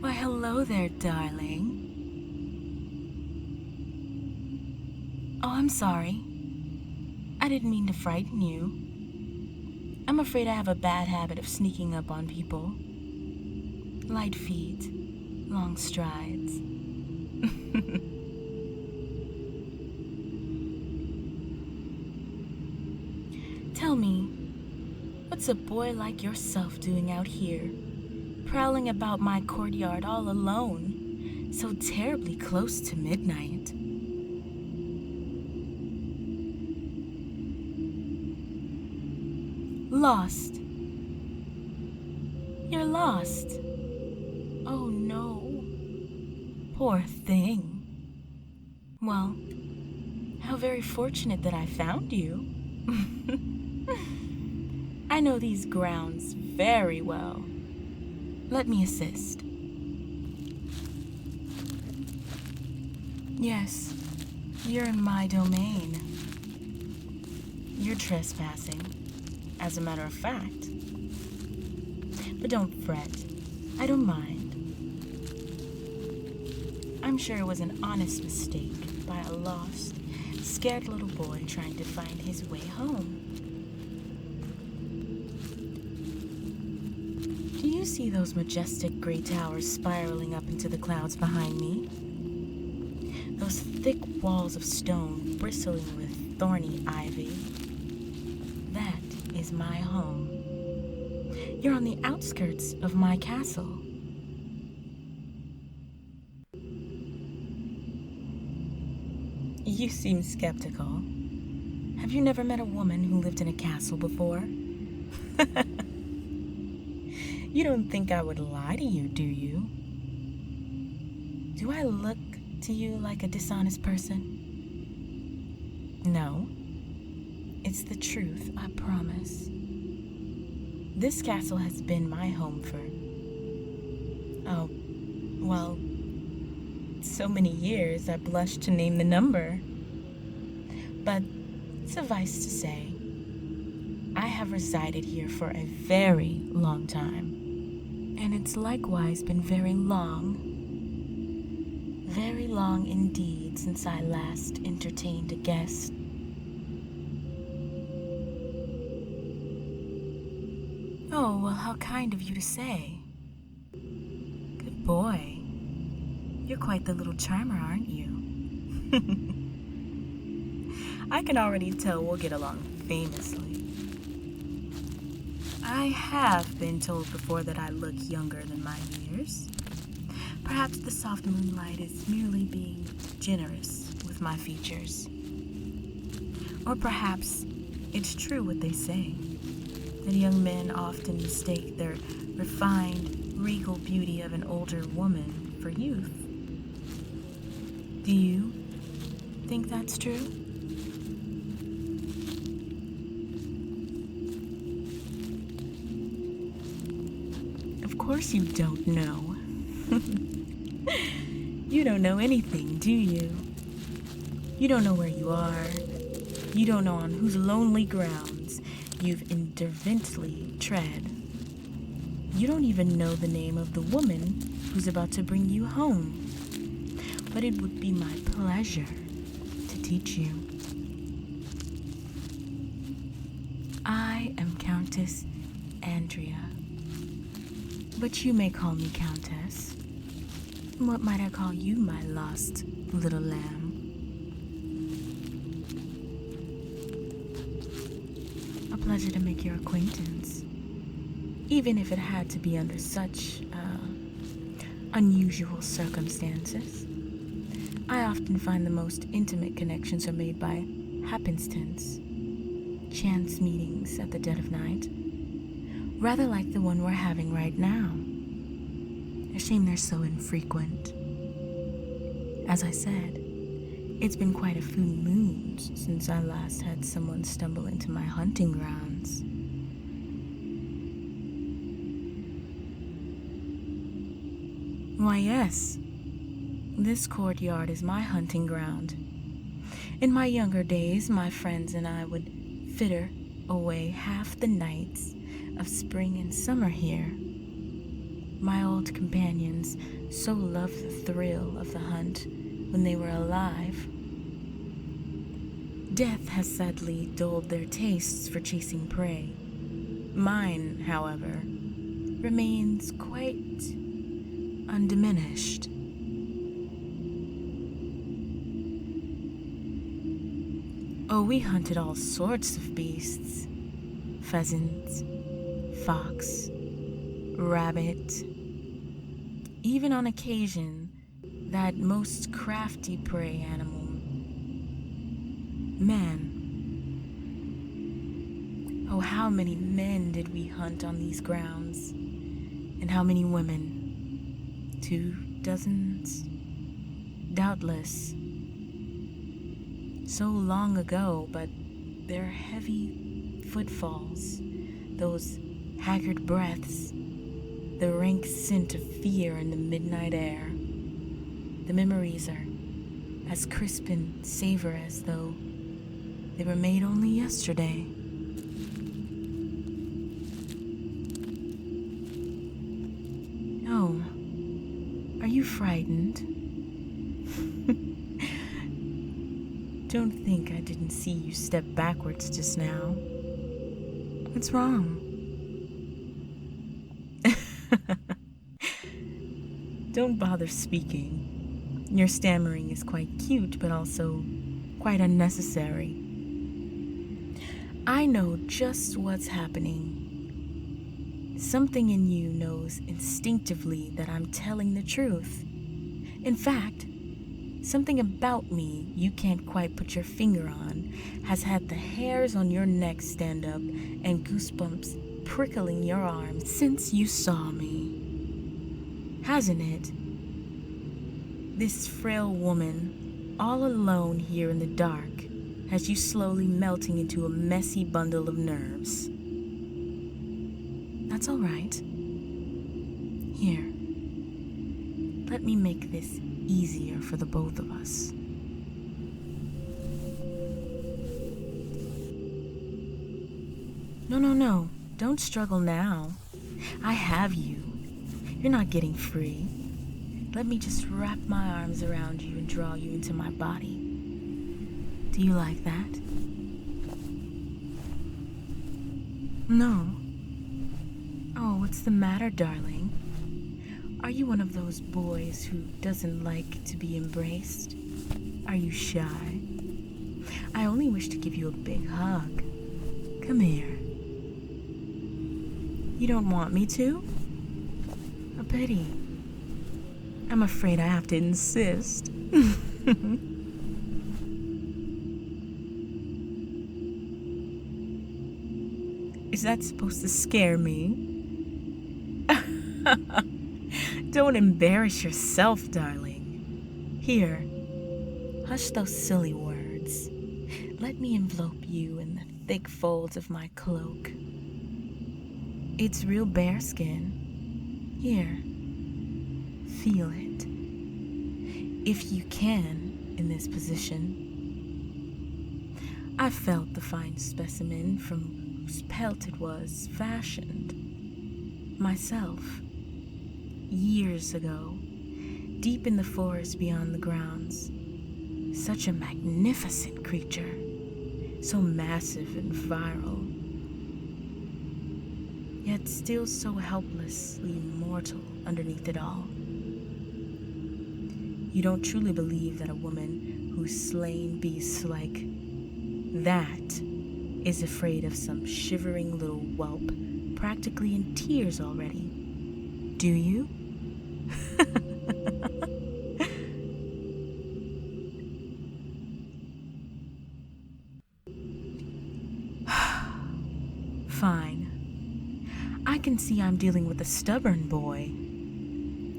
Why, hello there, darling. Oh, I'm sorry. I didn't mean to frighten you. I'm afraid I have a bad habit of sneaking up on people. Light feet, long strides. Tell me, what's a boy like yourself doing out here, prowling about my courtyard all alone, so terribly close to midnight? Lost. You're lost. Oh no. Poor thing. Well, how very fortunate that I found you. I know these grounds very well. Let me assist. Yes, you're in my domain. You're trespassing, as a matter of fact. But don't fret, I don't mind. I'm sure it was an honest mistake by a lost, scared little boy trying to find his way home. Do you see those majestic gray towers spiraling up into the clouds behind me? Those thick walls of stone bristling with thorny ivy? That is my home. You're on the outskirts of my castle. You seem skeptical. Have you never met a woman who lived in a castle before? You don't think I would lie to you, do you? Do I look to you like a dishonest person? No. It's the truth, I promise. This castle has been my home for, well, so many years I blush to name the number. But suffice to say, I have resided here for a very long time. And it's likewise been very long indeed since I last entertained a guest. Oh, well, how kind of you to say. Good boy. You're quite the little charmer, aren't you? I can already tell we'll get along famously. I have been told before that I look younger than my years. Perhaps the soft moonlight is merely being generous with my features. Or perhaps it's true what they say, that young men often mistake their refined, regal beauty of an older woman for youth. Do you think that's true? Of course you don't know. You don't know anything, do you? You don't know where you are. You don't know on whose lonely grounds you've indifferently tread. You don't even know the name of the woman who's about to bring you home. But it would be my pleasure to teach you. I am Countess Andrea, but you may call me Countess. What might I call you, my lost little lamb? A pleasure to make your acquaintance, even if it had to be under such unusual circumstances. I often find the most intimate connections are made by happenstance, chance meetings at the dead of night, rather like the one we're having right now. A shame they're so infrequent. As I said, it's been quite a few moons since I last had someone stumble into my hunting grounds. Why, yes. This courtyard is my hunting ground. In my younger days, my friends and I would fritter away half the nights of spring and summer here. My old companions so loved the thrill of the hunt when they were alive. Death has sadly dulled their tastes for chasing prey. Mine, however, remains quite undiminished. Oh, we hunted all sorts of beasts. Pheasants, fox, rabbit, even on occasion, that most crafty prey animal, man. Oh, how many men did we hunt on these grounds, and how many women? 2 dozens? Doubtless. So long ago, but their heavy footfalls, those haggard breaths, the rank scent of fear in the midnight air. The memories are as crisp and savor as though they were made only yesterday. Oh, are you frightened? Don't think I didn't see you step backwards just now. What's wrong? Don't bother speaking. Your stammering is quite cute, but also quite unnecessary. I know just what's happening. Something in you knows instinctively that I'm telling the truth. In fact, something about me you can't quite put your finger on has had the hairs on your neck stand up and goosebumps prickling your arms since you saw me. Hasn't it? This frail woman, all alone here in the dark, has you slowly melting into a messy bundle of nerves. That's all right. Here, let me make this easier for the both of us. No, don't struggle now. I have you. You're not getting free. Let me just wrap my arms around you and draw you into my body. Do you like that? No. Oh, what's the matter, darling? Are you one of those boys who doesn't like to be embraced? Are you shy? I only wish to give you a big hug. Come here. You don't want me to? A pity. I'm afraid I have to insist. Is that supposed to scare me? Don't embarrass yourself, darling. Here, hush those silly words. Let me envelope you in the thick folds of my cloak. It's real bearskin. Here, feel it. If you can, in this position. I felt the fine specimen from whose pelt it was fashioned. Myself. Years ago, deep in the forest beyond the grounds. Such a magnificent creature, so massive and virile, yet still so helplessly mortal underneath it all. You don't truly believe that a woman who's slain beasts like that is afraid of some shivering little whelp practically in tears already, do you? Fine. I can see I'm dealing with a stubborn boy.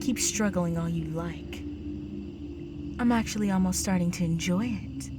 Keep struggling all you like. I'm actually almost starting to enjoy it.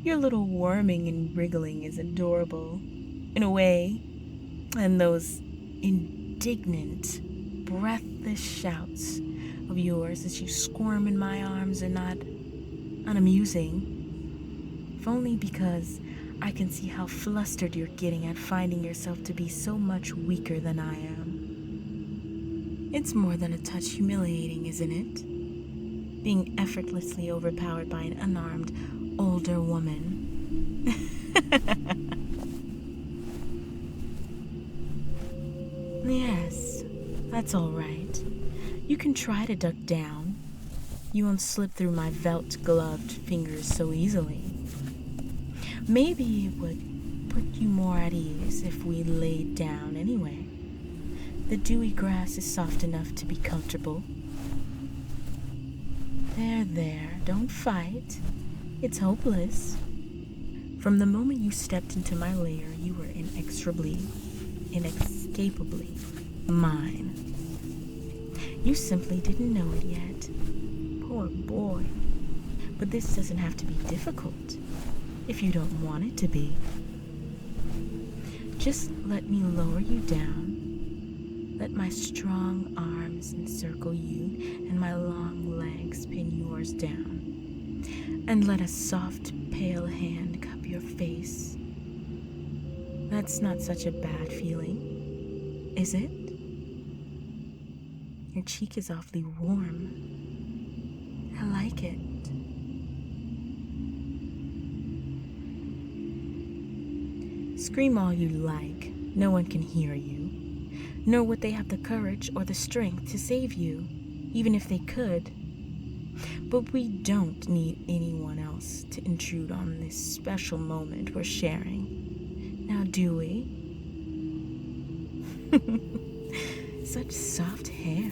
Your little worming and wriggling is adorable, in a way, and those indignant, breathless shouts of yours as you squirm in my arms are not unamusing, if only because I can see how flustered you're getting at finding yourself to be so much weaker than I am. It's more than a touch humiliating, isn't it? Being effortlessly overpowered by an unarmed, older woman. Yes, that's all right. You can try to duck down. You won't slip through my felt-gloved fingers so easily. Maybe it would put you more at ease if we laid down anyway. The dewy grass is soft enough to be comfortable. There, don't fight. It's hopeless. From the moment you stepped into my lair, you were inescapably mine. You simply didn't know it yet. Poor boy. But this doesn't have to be difficult if you don't want it to be. Just let me lower you down. Let my strong arms encircle you and my long legs pin yours down. And let a soft, pale hand cup your face. That's not such a bad feeling, is it? Your cheek is awfully warm. I like it. Scream all you like. No one can hear you. Nor would they have the courage or the strength to save you, even if they could. But we don't need anyone else to intrude on this special moment we're sharing. Now, do we? Such soft hair.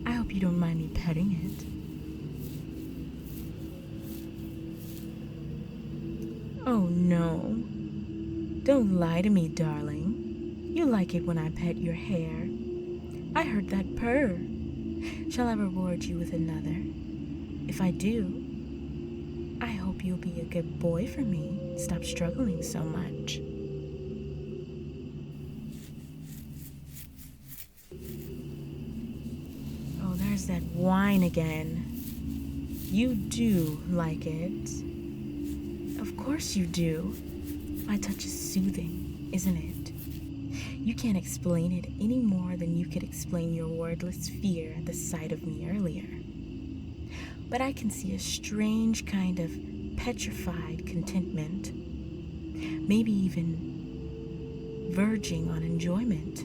I hope you don't mind me petting it. Oh no. Don't lie to me, darling. You like it when I pet your hair. I heard that purr. Shall I reward you with another? If I do, I hope you'll be a good boy for me. Stop struggling so much. Oh, there's that whine again. You do like it. Of course you do. My touch is soothing, isn't it? You can't explain it any more than you could explain your wordless fear at the sight of me earlier. But I can see a strange kind of petrified contentment, maybe even verging on enjoyment,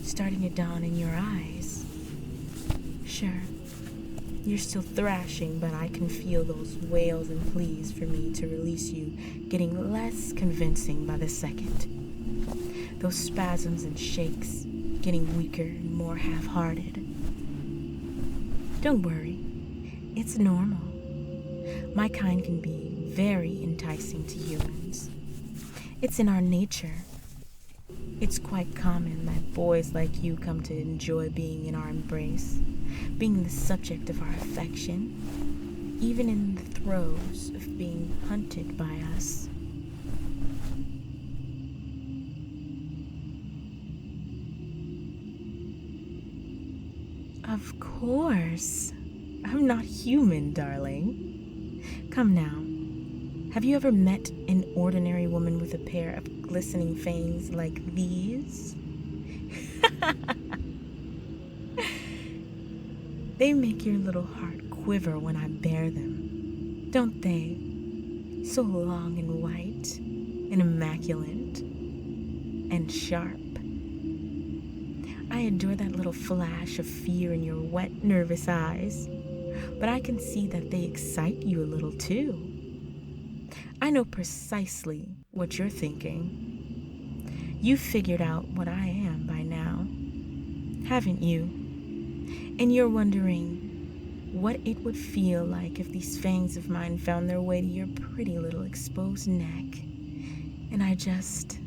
starting to dawn in your eyes. Sure, you're still thrashing, but I can feel those wails and pleas for me to release you getting less convincing by the second. Those spasms and shakes getting weaker and more half-hearted. Don't worry, it's normal. My kind can be very enticing to humans. It's in our nature. It's quite common that boys like you come to enjoy being in our embrace, being the subject of our affection, even in the throes of being hunted by us. Of course. I'm not human, darling. Come now. Have you ever met an ordinary woman with a pair of glistening fangs like these? They make your little heart quiver when I bare them, don't they? So long and white and immaculate and sharp. I adore that little flash of fear in your wet, nervous eyes, but I can see that they excite you a little too. I know precisely what you're thinking. You've figured out what I am by now, haven't you? And you're wondering what it would feel like if these fangs of mine found their way to your pretty little exposed neck. And I just...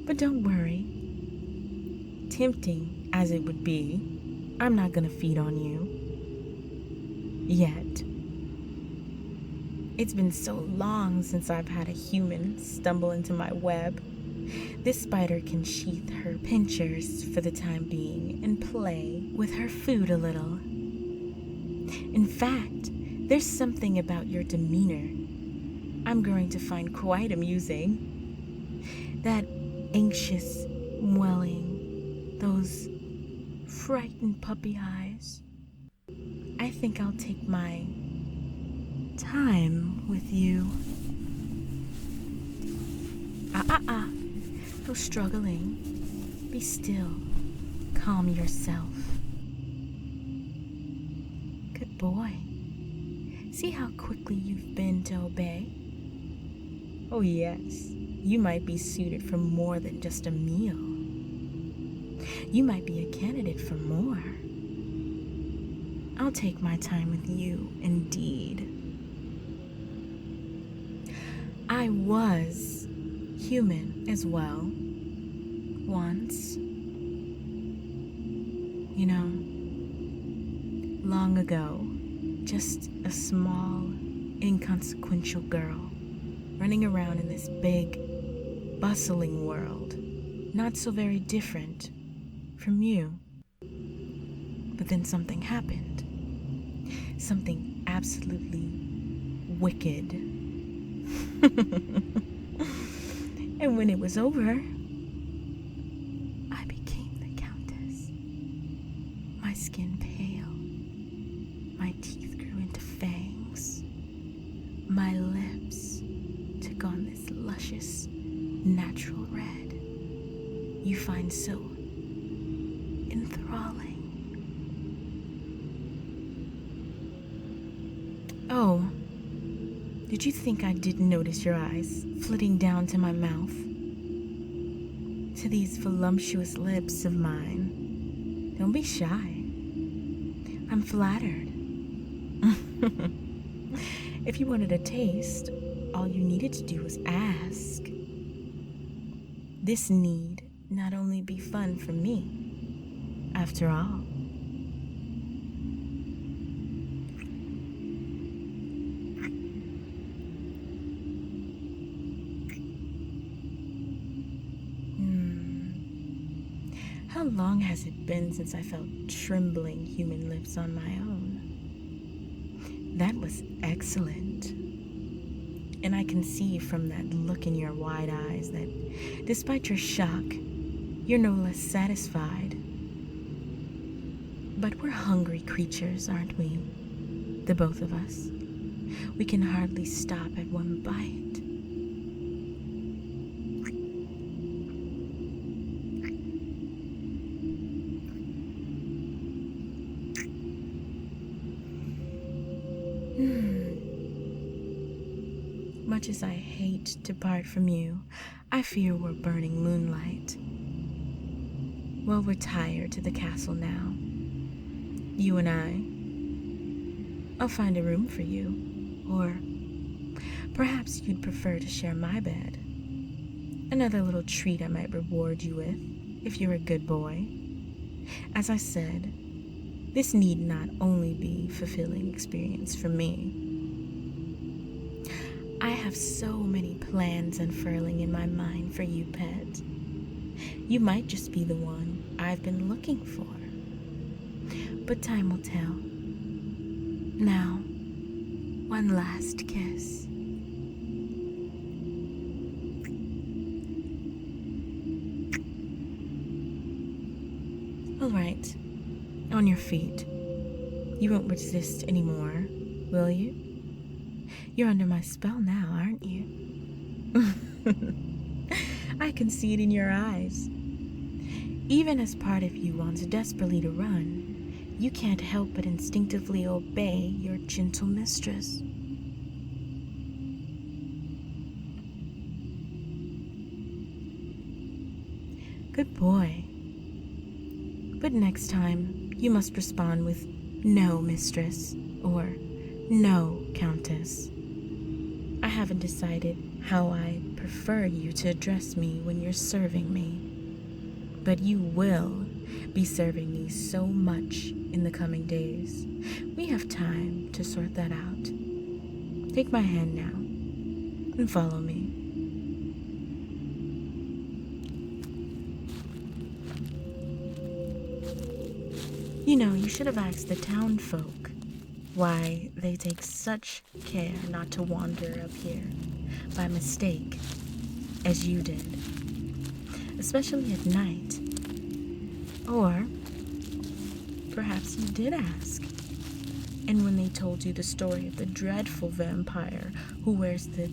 But don't worry. Tempting as it would be, I'm not gonna feed on you. Yet. It's been so long since I've had a human stumble into my web. This spider can sheath her pincers for the time being and play with her food a little. In fact, there's something about your demeanor I'm going to find quite amusing. that anxious welling, those frightened puppy eyes. I think I'll take my time with you. No struggling. Be still. Calm yourself. Good boy. See how quickly you've been to obey? Oh yes, you might be suited for more than just a meal. You might be a candidate for more. I'll take my time with you, indeed. I was human as well, once. You know, long ago, just a small, inconsequential girl running around in this big, bustling world, not so very different from you. But then something happened. Something absolutely wicked. And when it was over, I became the Countess. My skin pale. My teeth grew into fangs. My lips took on this luscious, natural red you find so enthralling. Oh, did you think I didn't notice your eyes flitting down to my mouth? To these voluptuous lips of mine? Don't be shy. I'm flattered. If you wanted a taste, all you needed to do was ask. This need not only be fun for me, after all. How long has it been since I felt trembling human lips on my own? That was excellent. And I can see from that look in your wide eyes that, despite your shock, you're no less satisfied. But we're hungry creatures, aren't we? The both of us. We can hardly stop at one bite. Much as I hate to part from you, I fear we're burning moonlight. Well, we're tired to the castle now. You and I'll find a room for you. Or perhaps you'd prefer to share my bed. Another little treat I might reward you with, if you're a good boy. As I said, this need not only be a fulfilling experience for me. I have so many plans unfurling in my mind for you, pet. You might just be the one I've been looking for. But time will tell. Now, one last kiss. All right, on your feet. You won't resist anymore, will you? You're under my spell now, aren't you? I can see it in your eyes. Even as part of you wants desperately to run, you can't help but instinctively obey your gentle mistress. Good boy. But next time, you must respond with, "No, mistress," or "No, Countess." I haven't decided how I prefer you to address me when you're serving me. But you will be serving me so much in the coming days. We have time to sort that out. Take my hand now and follow me. You know, you should have asked the town folk why they take such care not to wander up here by mistake as you did. especially at night. Or perhaps you did ask. And when they told you the story of the dreadful vampire who wears the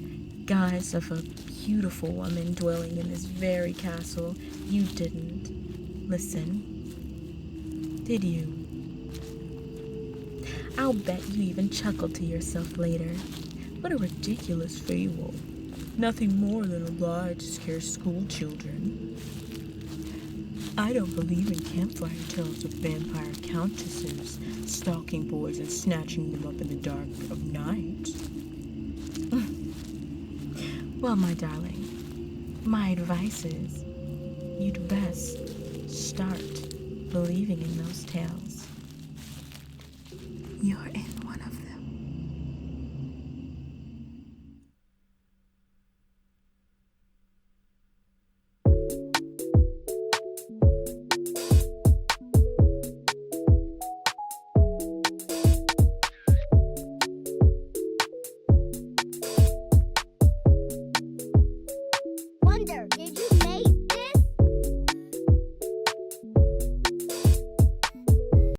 guise of a beautiful woman dwelling in this very castle, you didn't listen, did you? I'll bet you even chuckled to yourself later. What a ridiculous fable. Nothing more than a lie to scare school children. I don't believe in campfire tales of vampire countesses stalking boys and snatching them up in the dark of night. Well, my darling, my advice is you'd best start believing in those tales.